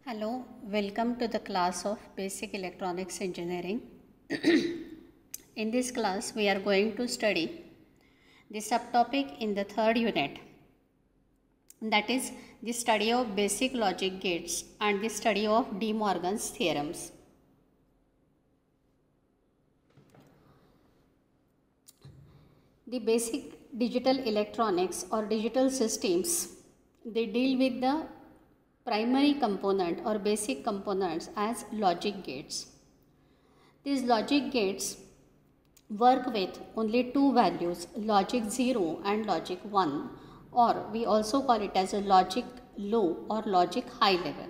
Hello, welcome to the class of Basic Electronics Engineering. In this class, we are going to study the subtopic in the third unit, that is the study of basic logic gates and the study of De Morgan's theorems. The basic digital electronics or digital systems, they deal with the primary component or basic components as logic gates. These logic gates work with only two values, logic 0 and logic 1, or we also call it as a logic low or logic high level.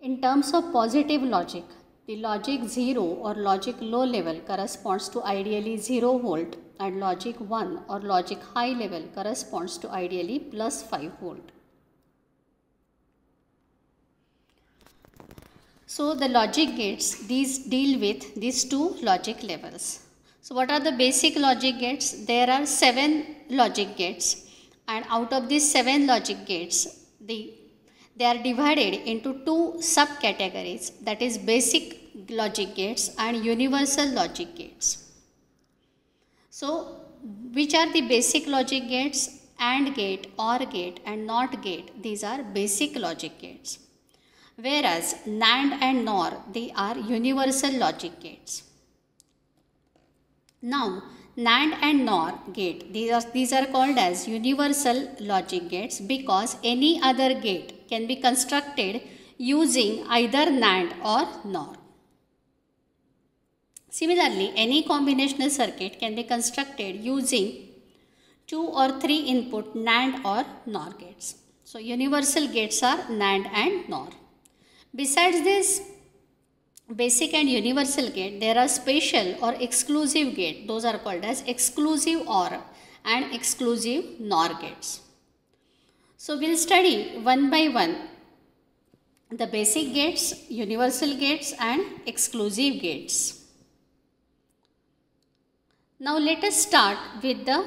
In terms of positive logic, the logic 0 or logic low level corresponds to ideally 0 volt and logic 1 or logic high level corresponds to ideally plus 5 volt. So the logic gates, these deal with these two logic levels. So what are the basic logic gates? There are 7 logic gates, and out of these 7 logic gates, they are divided into two subcategories, that is basic logic gates and universal logic gates. So which are the basic logic gates? AND gate, OR gate and NOT gate, these are basic logic gates. Whereas NAND and NOR, they are universal logic gates. Now NAND and NOR gate, these are called as universal logic gates because any other gate can be constructed using either NAND or NOR. Similarly, any combinational circuit can be constructed using 2 or 3 input NAND or NOR gates. So universal gates are NAND and NOR. Besides this basic and universal gate, there are special or exclusive gate. Those are called as exclusive OR and exclusive NOR gates. So we'll study one by one the basic gates, universal gates and exclusive gates. Now let us start with the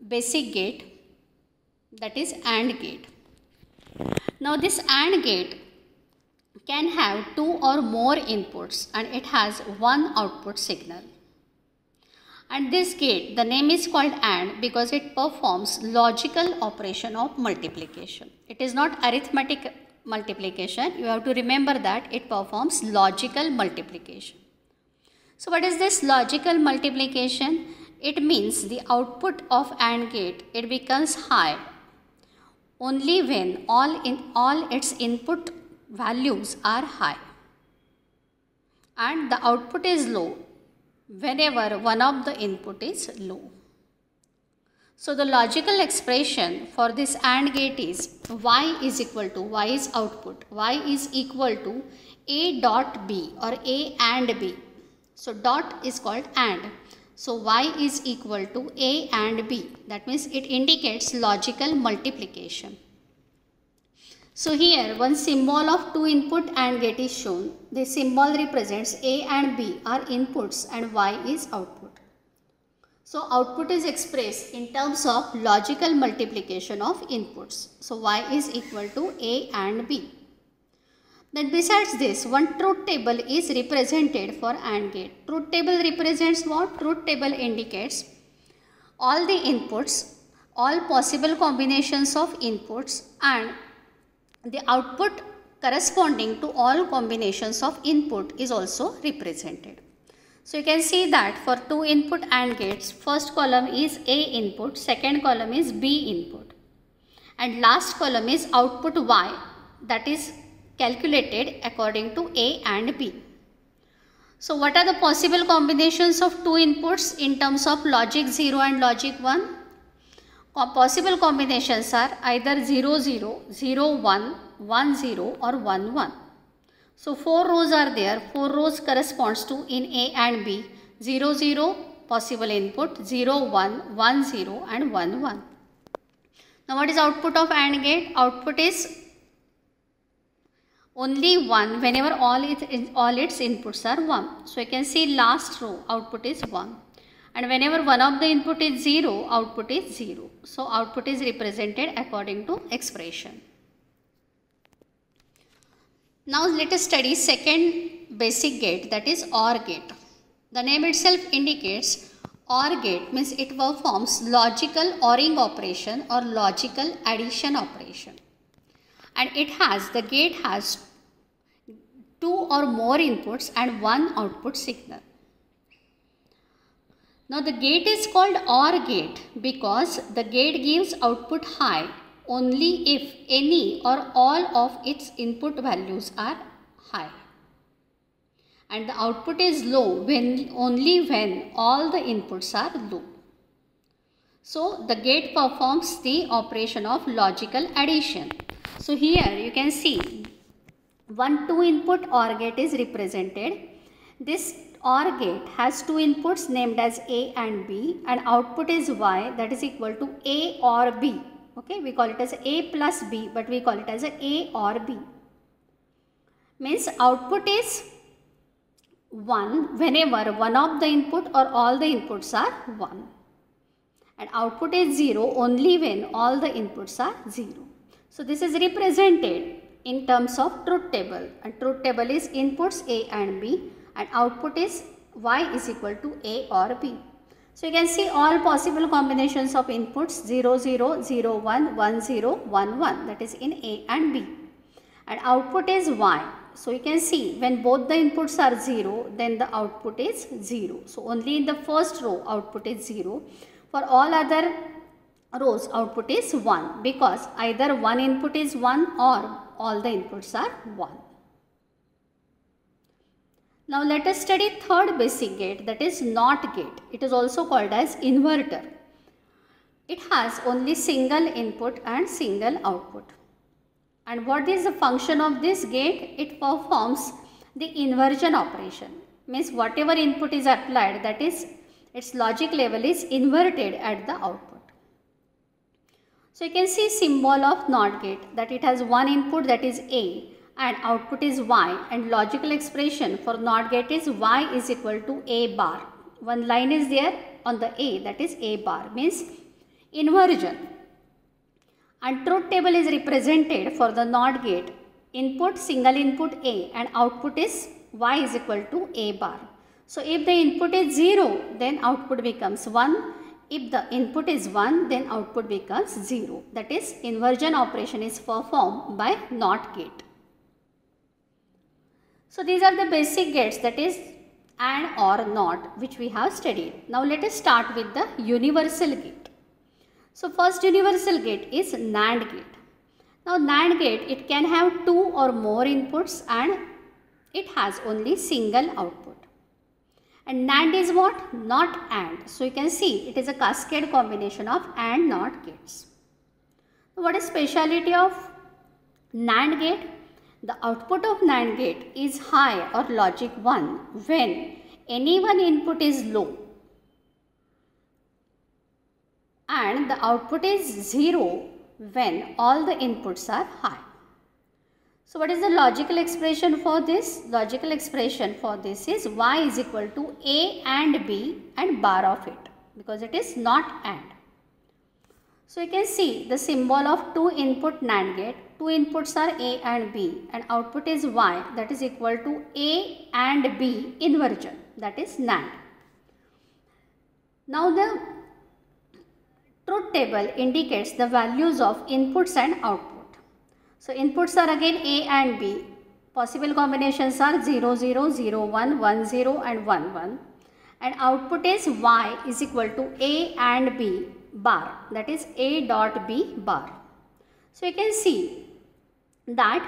basic gate, that is AND gate. Now this AND gate can have 2 or more inputs and it has one output signal. And this gate, the name is called AND because it performs logical operation of multiplication. It is not arithmetic multiplication. You have to remember that it performs logical multiplication. So what is this logical multiplication? It means the output of AND gate, it becomes high only when all its input values are high, and the output is low whenever one of the input is low. So the logical expression for this AND gate is y is equal to, y is output, y is equal to a dot b or a and b. So dot is called AND. So y is equal to a and b. That means it indicates logical multiplication. So here one symbol of 2 input AND gate is shown. This symbol represents A and B are inputs and Y is output. So output is expressed in terms of logical multiplication of inputs. So Y is equal to A and B. Then besides this, one truth table is represented for AND gate. Truth table represents what? Truth table indicates all the inputs, all possible combinations of inputs and the output corresponding to all combinations of input is also represented. So you can see that for 2 input AND gates, first column is A input, second column is B input, and last column is output Y, that is calculated according to A and B. So what are the possible combinations of 2 inputs in terms of logic 0 and logic 1? Possible combinations are either 0 0, 0 1, 1 0 or 1 1. So 4 rows are there. 4 rows corresponds to in A and B 0 0 possible input, 0 1, 1 0 and 1 1. Now what is output of AND gate? Output is only 1 whenever all its inputs are 1. So you can see last row output is 1. And whenever one of the input is 0, output is 0. So output is represented according to expression. Now let us study second basic gate, that is OR gate. The name itself indicates OR gate means it performs logical ORing operation or logical addition operation. And the gate has two or more inputs and one output signal. Now the gate is called OR gate because the gate gives output high only if any or all of its input values are high, and the output is low only when all the inputs are low. So the gate performs the operation of logical addition. So here you can see 2 input OR gate is represented. This OR gate has two inputs named as A and B, and output is Y, that is equal to A or B. Okay, we call it as A plus B, but we call it as A or B. Means output is 1 whenever one of the input or all the inputs are 1. And output is 0 only when all the inputs are 0. So this is represented in terms of truth table. And truth table is inputs A and B, and output is Y is equal to A or B. So you can see all possible combinations of inputs 0, 0, 0, 1, 1, 0, 1, 1, that is in A and B. And output is Y. So you can see when both the inputs are 0, then the output is 0. So only in the first row output is 0. For all other rows output is 1 because either one input is 1 or all the inputs are 1. Now let us study third basic gate, that is NOT gate. It is also called as inverter. It has only single input and single output. And what is the function of this gate? It performs the inversion operation. Means whatever input is applied, that is its logic level is inverted at the output. So you can see symbol of NOT gate, that it has one input, that is A, and output is Y, and logical expression for NOT gate is Y is equal to A bar. One line is there on the A, that is A bar, means inversion. And truth table is represented for the NOT gate. Input, single input A, and output is Y is equal to A bar. So if the input is 0, then output becomes 1. If the input is 1, then output becomes 0. That is, inversion operation is performed by NOT gate. So these are the basic gates, that is AND or NOT, which we have studied. Now let us start with the universal gate. So first universal gate is NAND gate. Now NAND gate, it can have two or more inputs and it has only single output. And NAND is what? Not AND. So you can see it is a cascade combination of AND NOT gates. What is speciality of NAND gate? The output of NAND gate is high or logic 1 when any one input is low and the output is 0 when all the inputs are high. So what is the logical expression for this? Logical expression for this is Y is equal to A and B and bar of it, because it is not AND. So you can see the symbol of two input NAND gate. Two inputs are A and B and output is Y, that is equal to A and B inversion, that is NAND. Now the truth table indicates the values of inputs and output. So inputs are again A and B. Possible combinations are 0, 0, 0, 1, 1, 0 and 1, 1. And output is Y is equal to A and B bar, that is A dot B bar. So you can see that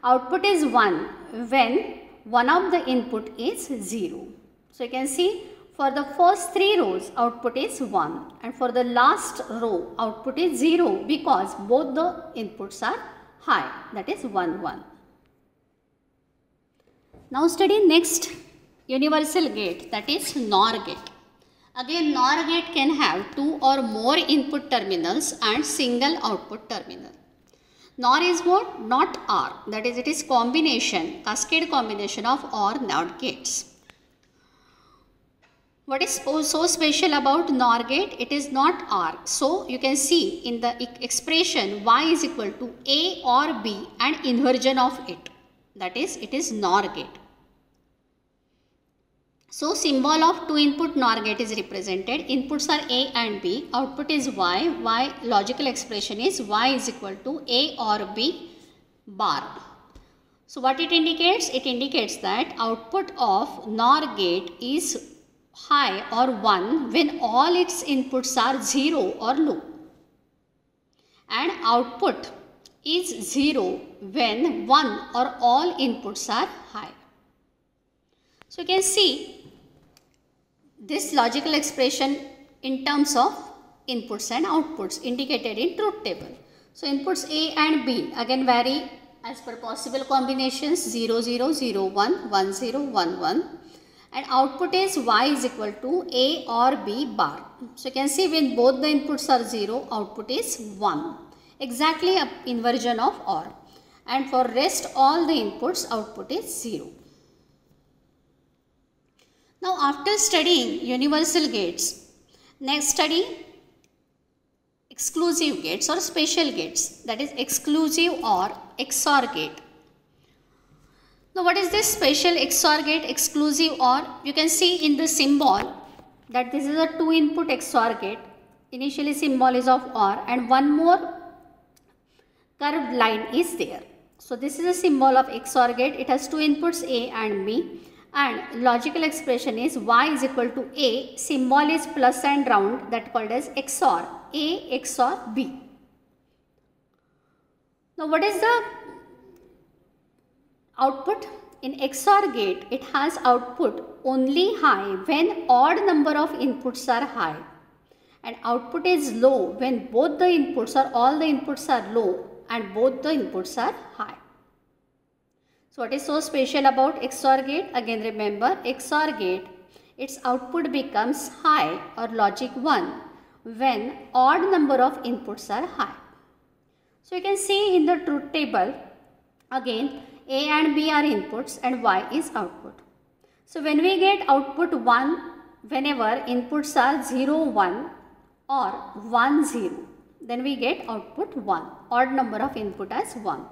output is 1 when one of the input is 0. So you can see for the first 3 rows output is 1 and for the last row output is 0 because both the inputs are high, that is 1, 1. Now study next universal gate, that is NOR gate. Again NOR gate can have two or more input terminals and single output terminal. NOR is what? Not OR, that is it is combination, cascade combination of OR NOT gates. What is so special about NOR gate? It is not OR. So you can see in the expression Y is equal to A or B and inversion of it. that is it is NOR gate. So symbol of two input NOR gate is represented. Inputs are A and B, output is Y. Y logical expression is Y is equal to A or B bar. So what it indicates? It indicates that output of NOR gate is high or 1 when all its inputs are 0 or low, and output is 0 when 1 or all inputs are high. So you can see this logical expression in terms of inputs and outputs indicated in truth table. So inputs A and B again vary as per possible combinations 0 0 0 1 1 0 1 1, and output is Y is equal to A or B bar. So you can see when both the inputs are 0, output is 1, exactly a inversion of OR, and for rest all the inputs output is 0. Now after studying universal gates, next study exclusive gates or special gates, that is exclusive or XOR gate. Now what is this special XOR gate, exclusive OR? You can see in the symbol that this is a 2 input XOR gate. Initially symbol is of OR and one more curved line is there. So this is a symbol of XOR gate. It has 2 inputs A and B, and logical expression is Y is equal to A, symbol is plus and round, that called as XOR, A XOR B. Now what is the output? In XOR gate, it has output only high when odd number of inputs are high, and output is low when both the inputs or all the inputs are low and both the inputs are high. So what is so special about XOR gate? Again remember, XOR gate, its output becomes high or logic 1 when odd number of inputs are high. So you can see in the truth table, again A and B are inputs and Y is output. So when we get output 1 whenever inputs are 0 1 or 1 0, then we get output 1, odd number of input as 1.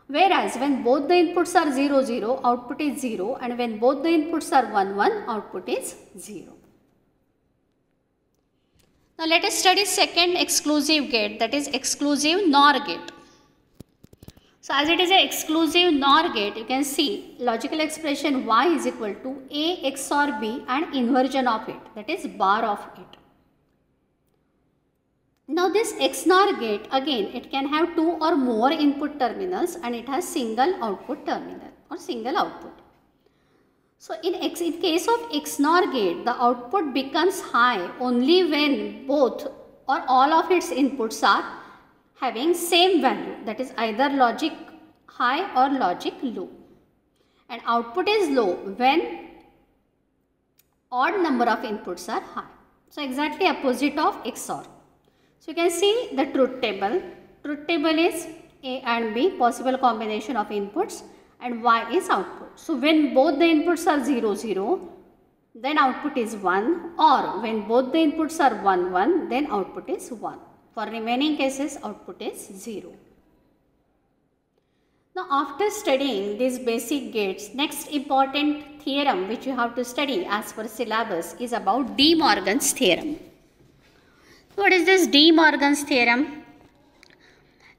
Whereas when both the inputs are 0 0, output is 0, and when both the inputs are 1 1, output is 0. Now let us study second exclusive gate, that is exclusive NOR gate. So as it is an exclusive NOR gate, you can see logical expression Y is equal to A XOR B and inversion of it, that is bar of it. Now this XNOR gate, again it can have 2 or more input terminals and it has single output terminal or single output. So in case of XNOR gate, the output becomes high only when both or all of its inputs are having same value, that is either logic high or logic low, and output is low when odd number of inputs are high. So exactly opposite of XOR. So you can see the truth table. Truth table is A and B, possible combination of inputs, and Y is output. So when both the inputs are 0 0, then output is 1, or when both the inputs are 1 1, then output is 1. For remaining cases, output is 0. Now after studying these basic gates, next important theorem which you have to study as per syllabus is about De Morgan's theorem. What is this De Morgan's theorem?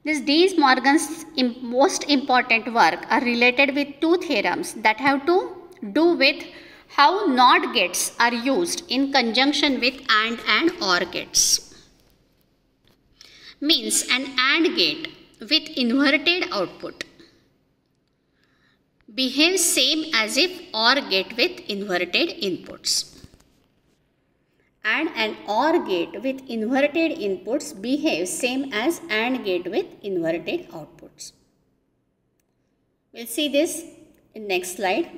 This De Morgan's most important work are related with 2 theorems that have to do with how NOT gates are used in conjunction with and OR gates. Means an AND gate with inverted output behaves same as if OR gate with inverted inputs. And an OR gate with inverted inputs behaves same as AND gate with inverted outputs. We'll see this in next slide.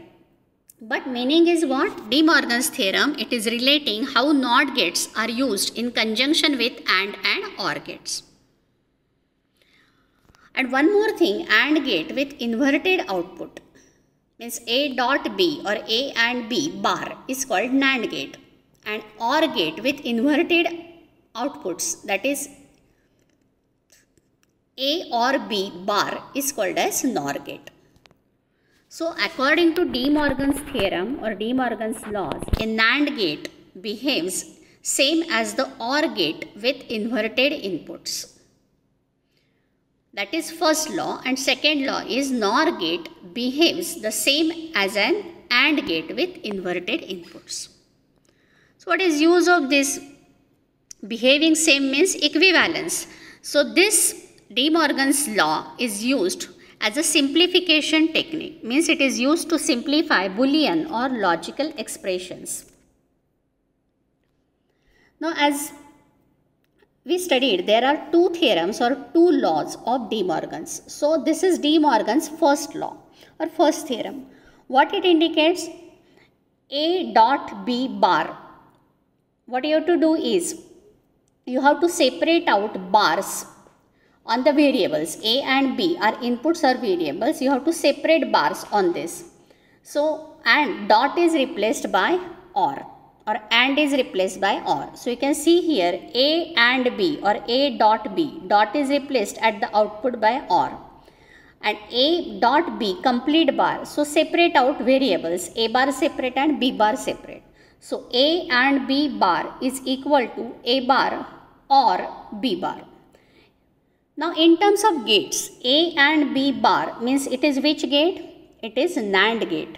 But meaning is what? De Morgan's theorem, it is relating how NOT gates are used in conjunction with and OR gates. And one more thing, AND gate with inverted output means A dot B or A and B bar is called NAND gate. And OR gate with inverted outputs, that is A or B bar, is called as NOR gate. So according to De Morgan's theorem or De Morgan's laws, a NAND gate behaves same as the OR gate with inverted inputs. That is first law, and second law is NOR gate behaves the same as an AND gate with inverted inputs. So what is use of this behaving same means equivalence. So this De Morgan's law is used as a simplification technique, means it is used to simplify Boolean or logical expressions. Now as we studied, there are two theorems or two laws of De Morgan's. So this is De Morgan's first law or first theorem. What it indicates? A dot B bar. What you have to do is, you have to separate out bars on the variables. A and B are inputs or variables. You have to separate bars on this. So, and dot is replaced by or and is replaced by or. So, you can see here A and B or A dot B. Dot is replaced at the output by or. And A dot B complete bar. So, separate out variables. A bar separate and B bar separate. So, A and B bar is equal to A bar or B bar. Now, in terms of gates, A and B bar means it is which gate? It is NAND gate.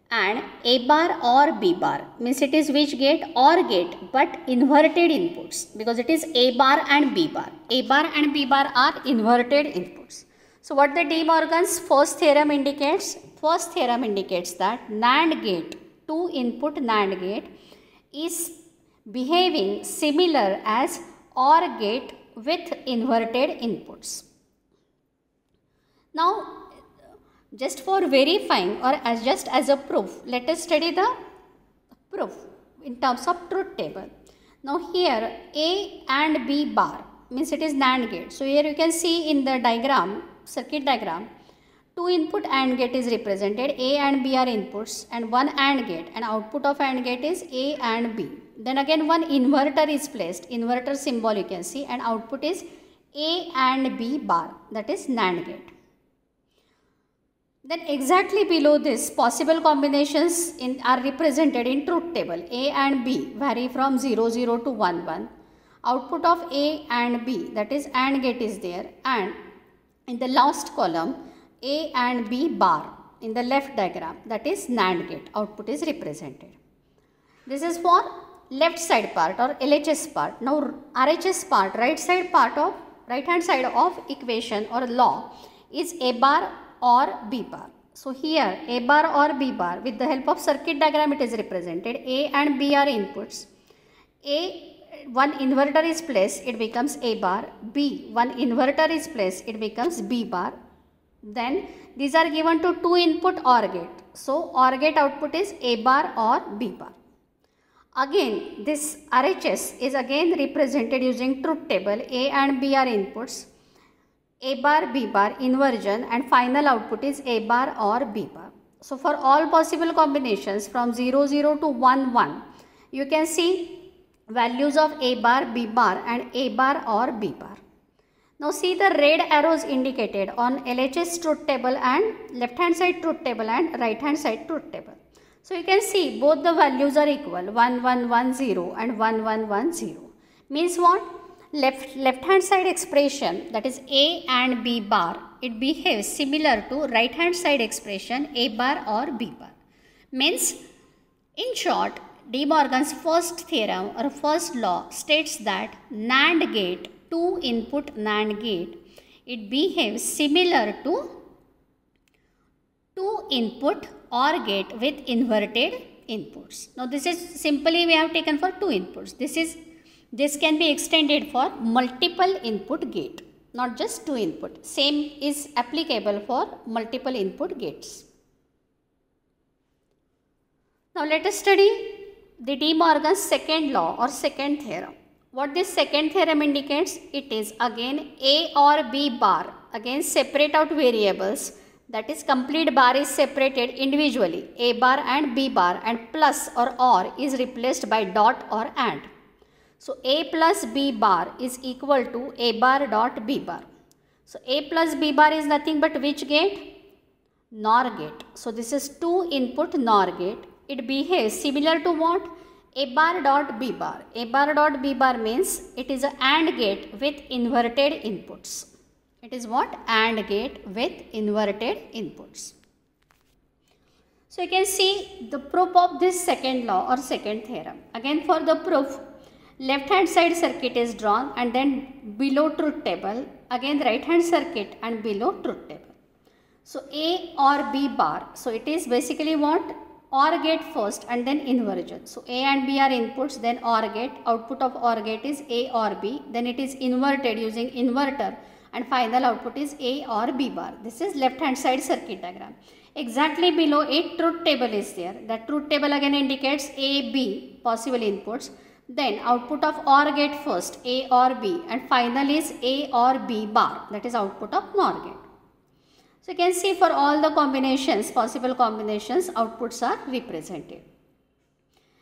And A bar or B bar means it is which gate? OR gate, but inverted inputs, because it is A bar and B bar. A bar and B bar are inverted inputs. So, what the De Morgan's first theorem indicates? First theorem indicates that NAND gate, two input NAND gate, is behaving similar as OR gate with inverted inputs. Now, just for verifying or just as a proof, let us study the proof in terms of truth table. Now here A and B bar means it is NAND gate. So here you can see in the diagram, circuit diagram, two input AND gate is represented. A and B are inputs and one AND gate, and output of AND gate is A and B. Then again one inverter is placed, inverter symbol you can see, and output is A and B bar, that is NAND gate. Then exactly below this, possible combinations are represented in truth table. A and B vary from 0, 0 to 1, 1. Output of A and B, that is AND gate is there, and in the last column A and B bar in the left diagram, that is NAND gate, output is represented. This is for left side part or LHS part. Now RHS part, right hand side of equation or law is A bar or B bar. So here A bar or B bar, with the help of circuit diagram it is represented. A and B are inputs. One inverter is placed, it becomes A bar. B, one inverter is placed, it becomes B bar. Then these are given to two input OR gate. So OR gate output is A bar or B bar. Again this RHS is again represented using truth table. A and B are inputs. A bar, B bar, inversion, and final output is A bar or B bar. So for all possible combinations from 0, 0 to 1, 1, you can see values of A bar, B bar and A bar or B bar. Now see the red arrows indicated on LHS truth table and left hand side truth table and right hand side truth table. So you can see both the values are equal, 1, 1, 1, 0 and 1, 1, 1, 0. Means what? Left hand side expression, that is A and B bar, it behaves similar to right hand side expression A bar or B bar. Means in short, De Morgan's first theorem or first law states that NAND gate, two input NAND gate, it behaves similar to two input OR gate with inverted inputs. Now this is simply we have taken for two inputs. This can be extended for multiple input gate, not just two input. Same is applicable for multiple input gates. Now let us study the De Morgan's second law or second theorem. What this second theorem indicates? It is again A or B bar. Again separate out variables, that is complete bar is separated individually. A bar and B bar, and plus or is replaced by dot or and. So A plus B bar is equal to A bar dot B bar. So A plus B bar is nothing but which gate? NOR gate. So this is 2 input NOR gate. It behaves similar to what? A bar dot B bar. A bar dot B bar means it is an AND gate with inverted inputs. It is what? AND gate with inverted inputs. So you can see the proof of this second law or second theorem. Again, for the proof, left hand side circuit is drawn and then below truth table, again right hand circuit and below truth table. So A or B bar, so it is basically what? OR gate first and then inversion. So A and B are inputs, then OR gate, output of OR gate is A or B, then it is inverted using inverter and final output is A or B bar. This is left hand side circuit diagram. Exactly below it, truth table is there. That truth table again indicates A, B possible inputs. Then output of OR gate first, A or B, and final is A or B bar, that is output of NOR gate. So you can see for all the combinations, possible combinations, outputs are represented.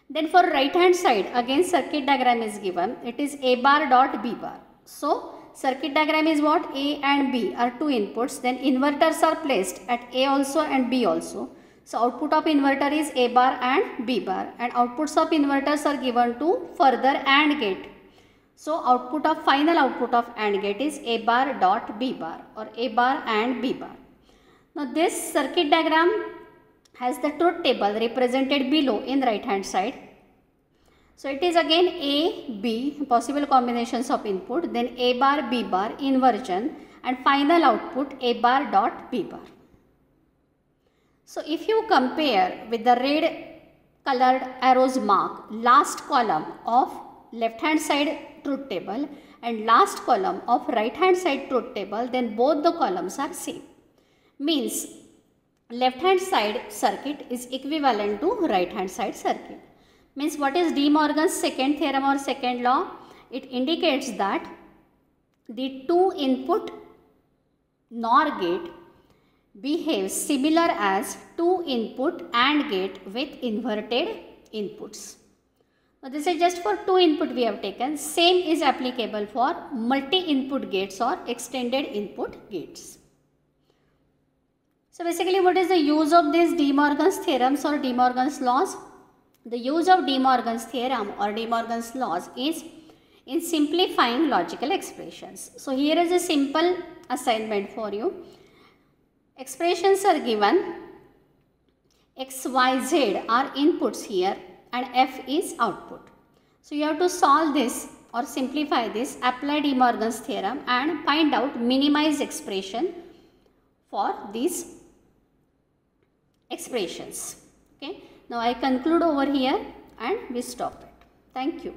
Then for right hand side, again circuit diagram is given. It is A bar dot B bar. So circuit diagram is what? A and B are two inputs. Then inverters are placed at A also and B also. So output of inverter is A bar and B bar, and outputs of inverters are given to further AND gate. So final output of AND gate is A bar dot B bar or A bar and B bar. Now this circuit diagram has the truth table represented below in right hand side. So it is again A, B, possible combinations of input, then A bar, B bar, inversion, and final output A bar dot B bar. So if you compare with the red colored arrows mark last column of left hand side truth table and last column of right hand side truth table, then both the columns are same. Means left hand side circuit is equivalent to right hand side circuit. Means what is De Morgan's second theorem or second law? It indicates that the two input NOR gate behaves similar as two input AND gate with inverted inputs. Now this is just for two input we have taken. Same is applicable for multi-input gates or extended input gates. So basically what is the use of these De Morgan's theorems or De Morgan's laws? The use of De Morgan's theorem or De Morgan's laws is in simplifying logical expressions. So here is a simple assignment for you. Expressions are given, x, y, z are inputs here and f is output. So you have to solve this or simplify this, apply De Morgan's theorem and find out minimized expression for these expressions. Okay. Now I conclude over here and we stop it. Thank you.